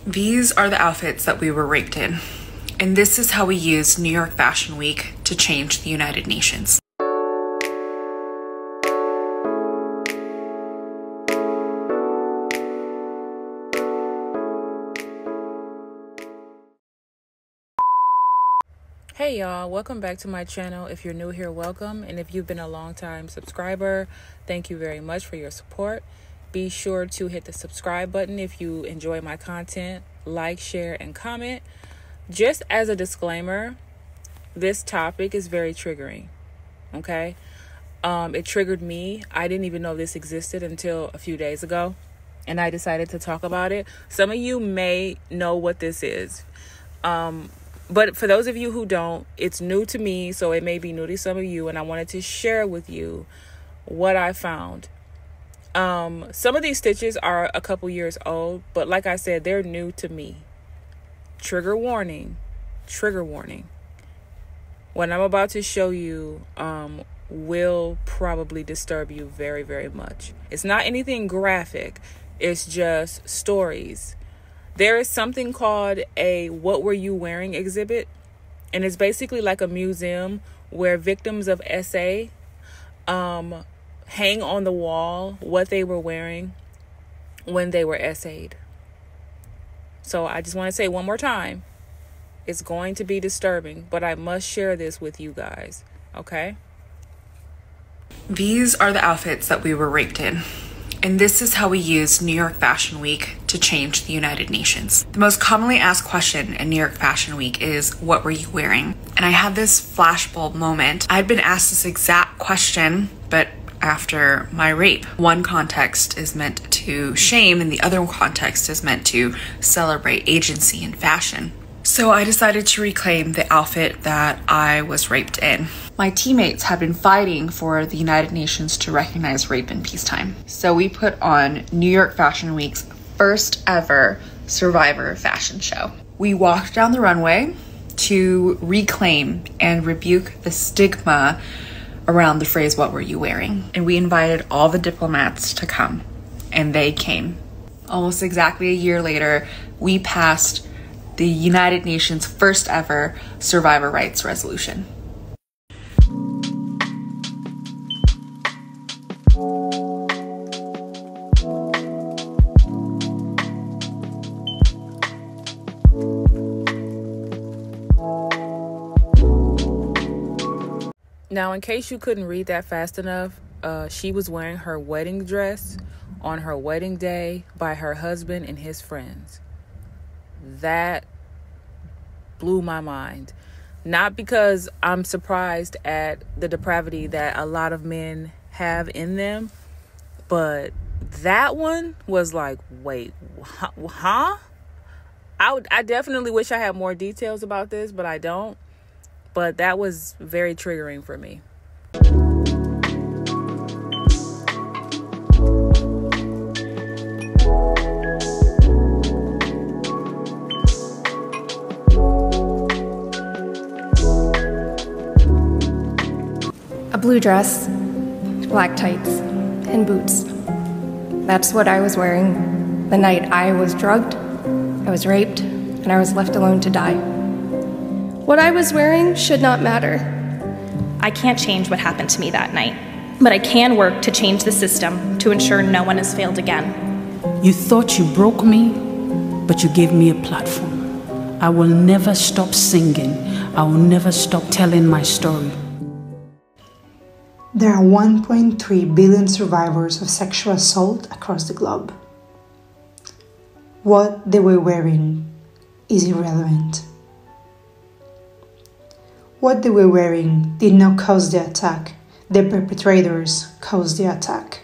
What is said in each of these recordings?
These are the outfits that we were raped in, and this is how we used New York Fashion Week to change the United Nations. Hey y'all, welcome back to my channel. If you're new here, welcome, and if you've been a long time subscriber, thank you very much for your support. Be sure to hit the subscribe button if you enjoy my content, like, share, and comment. Just as a disclaimer, this topic is very triggering, okay? It triggered me. I didn't even know this existed until a few days ago, and I decided to talk about it. Some of you may know what this is. But for those of you who don't, it's new to me, so it may be new to some of you, and I wanted to share with you what I found. Some of these stitches are a couple years old, but like I said, they're new to me. Trigger warning. Trigger warning. What I'm about to show you will probably disturb you very, very much. It's not anything graphic. It's just stories. There is something called a "What Were You Wearing" exhibit, and it's basically like a museum where victims of SA hang on the wall what they were wearing when they were SA'd. So I just want to say one more time, it's going to be disturbing, but I must share this with you guys, okay? These are the outfits that we were raped in, and this is how we used New York Fashion Week to change the United Nations. The most commonly asked question in New York Fashion Week is, what were you wearing? And I had this flashbulb moment. I'd been asked this exact question, but after my rape. One context is meant to shame, and the other context is meant to celebrate agency and fashion. So I decided to reclaim the outfit that I was raped in. My teammates had been fighting for the United Nations to recognize rape in peacetime. So we put on New York Fashion Week's first ever Survivor fashion show. We walked down the runway to reclaim and rebuke the stigma around the phrase, what were you wearing? And we invited all the diplomats to come, and they came. Almost exactly a year later, we passed the United Nations' first ever survivor rights resolution. Now, in case you couldn't read that fast enough, she was wearing her wedding dress on her wedding day by her husband and his friends. That blew my mind. Not because I'm surprised at the depravity that a lot of men have in them, but that one was like, wait, huh? I definitely wish I had more details about this, but I don't. But that was very triggering for me. A blue dress, black tights, and boots. That's what I was wearing the night I was drugged, I was raped, and I was left alone to die. What I was wearing should not matter. I can't change what happened to me that night, but I can work to change the system to ensure no one has failed again. You thought you broke me, but you gave me a platform. I will never stop singing. I will never stop telling my story. There are 1.3 billion survivors of sexual assault across the globe. What they were wearing is irrelevant. What they were wearing did not cause the attack. The perpetrators caused the attack.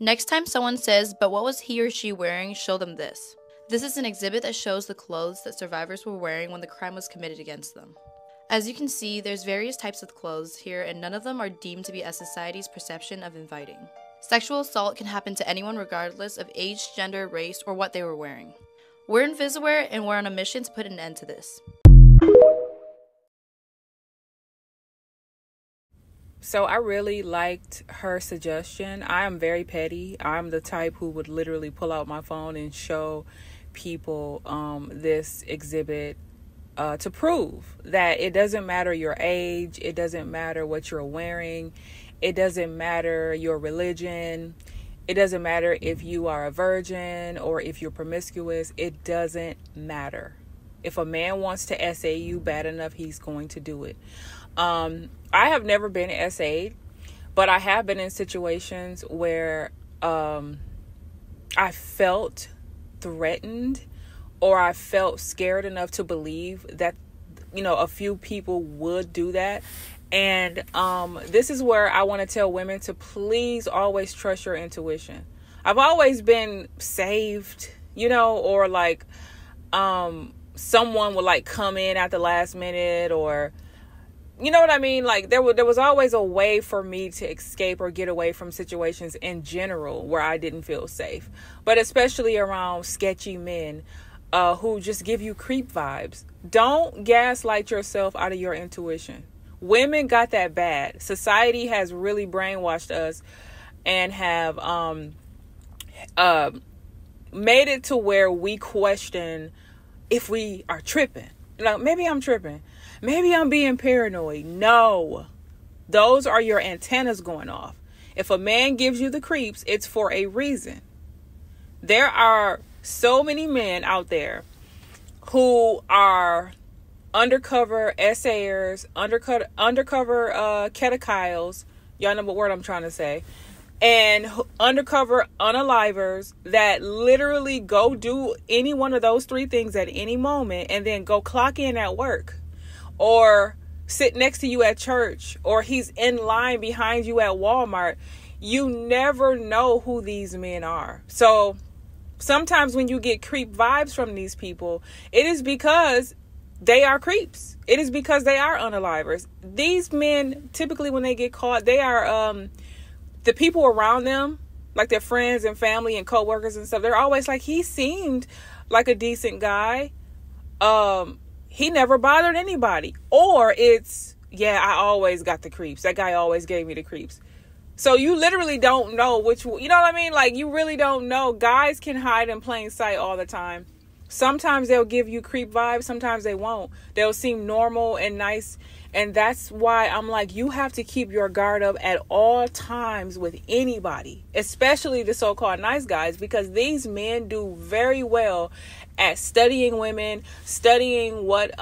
Next time someone says, "But what was he or she wearing?" show them this. This is an exhibit that shows the clothes that survivors were wearing when the crime was committed against them. As you can see, there's various types of clothes here, and none of them are deemed to be as society's perception of inviting. Sexual assault can happen to anyone regardless of age, gender, race, or what they were wearing. We're Invisaware, and we're on a mission to put an end to this. So I really liked her suggestion. I am very petty. I'm the type who would literally pull out my phone and show people this exhibit to prove that it doesn't matter your age, it doesn't matter what you're wearing, it doesn't matter your religion, it doesn't matter if you are a virgin or if you're promiscuous. It doesn't matter. If a man wants to SA you bad enough, he's going to do it. I have never been SA'd, but I have been in situations where I felt threatened, or I felt scared enough to believe that, a few people would do that. And this is where I want to tell women to please always trust your intuition. I've always been saved, or like someone would like come in at the last minute, or you know what I mean? Like there was always a way for me to escape or get away from situations in general where I didn't feel safe, but especially around sketchy men who just give you creep vibes. Don't gaslight yourself out of your intuition. Women got that bad. Society has really brainwashed us and have made it to where we question if we are tripping. Like, maybe I'm tripping. Maybe I'm being paranoid. No, those are your antennas going off. If a man gives you the creeps, it's for a reason. There are so many men out there who are undercover essayers, undercover catechizers. Y'all know what word I'm trying to say. And undercover unalivers that literally go do any one of those three things at any moment and then go clock in at work, or sit next to you at church, or he's in line behind you at Walmart. You never know who these men are. So sometimes when you get creep vibes from these people, it is because they are creeps. It is because they are unalivers. These men, typically when they get caught, they are the people around them, like their friends and family and coworkers and stuff. They're always like, he seemed like a decent guy. He never bothered anybody. Or it's, yeah, I always got the creeps. That guy always gave me the creeps. So you literally don't know which, you know what I mean? Like, you really don't know. Guys can hide in plain sight all the time. Sometimes they'll give you creep vibes. Sometimes they won't. They'll seem normal and nice. And that's why I'm like, you have to keep your guard up at all times with anybody, especially the so-called nice guys, because these men do very well at studying women, studying what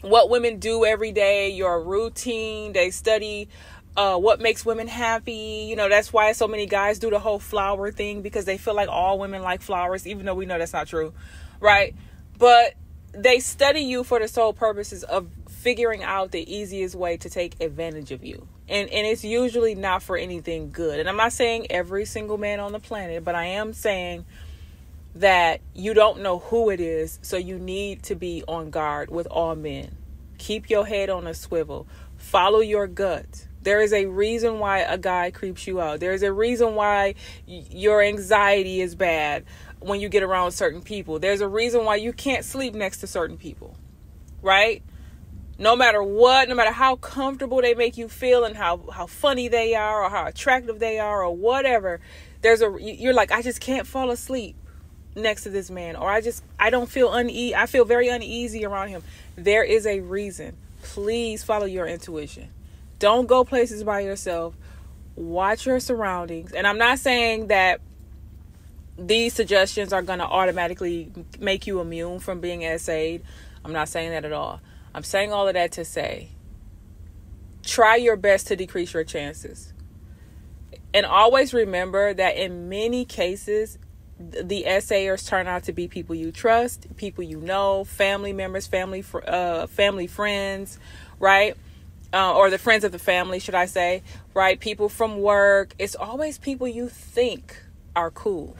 women do every day, your routine. They study what makes women happy. That's why so many guys do the whole flower thing, because they feel like all women like flowers, even though we know that's not true, right? But they study you for the sole purposes of figuring out the easiest way to take advantage of you. And it's usually not for anything good. And I'm not saying every single man on the planet, but I am saying that you don't know who it is. So you need to be on guard with all men. Keep your head on a swivel. Follow your gut. There is a reason why a guy creeps you out. There's a reason why your anxiety is bad when you get around certain people. There's a reason why you can't sleep next to certain people, right? No matter what, no matter how comfortable they make you feel and how funny they are or how attractive they are or whatever, you're like, I just can't fall asleep next to this man, or I don't feel uneasy. I feel very uneasy around him. There is a reason. Please follow your intuition. Don't go places by yourself. Watch your surroundings. And I'm not saying that these suggestions are going to automatically make you immune from being SA'd. I'm not saying that at all. I'm saying all of that to say, try your best to decrease your chances. And always remember that in many cases, the essayers turn out to be people you trust, people you know, family members, family friends, right? Or the friends of the family, should I say, right? People from work. It's always people you think are cool.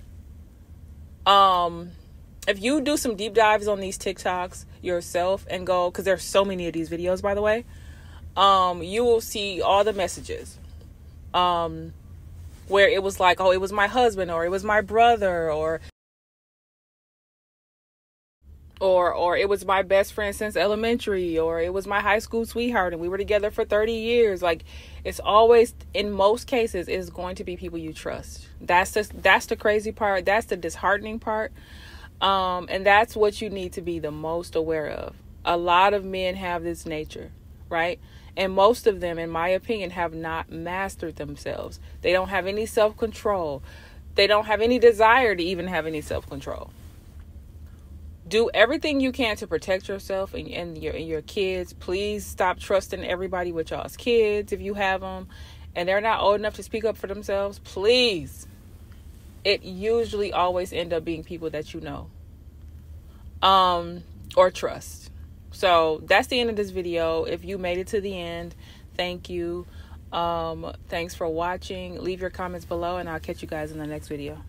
If you do some deep dives on these TikToks yourself and go, because there's so many of these videos, by the way, you will see all the messages. Where it was like, oh, it was my husband, or it was my brother, or it was my best friend since elementary, or it was my high school sweetheart and we were together for 30 years. Like, it's always, in most cases, is going to be people you trust. That's the crazy part. That's the disheartening part. And that's what you need to be the most aware of. A lot of men have this nature, right? And most of them, in my opinion, have not mastered themselves. They don't have any self-control. They don't have any desire to even have any self-control. Do everything you can to protect yourself and your kids. Please stop trusting everybody with y'all's kids if you have them and they're not old enough to speak up for themselves. Please. It usually always end up being people that you know or trust. So that's the end of this video. If you made it to the end, thank you. Thanks for watching. Leave your comments below and I'll catch you guys in the next video.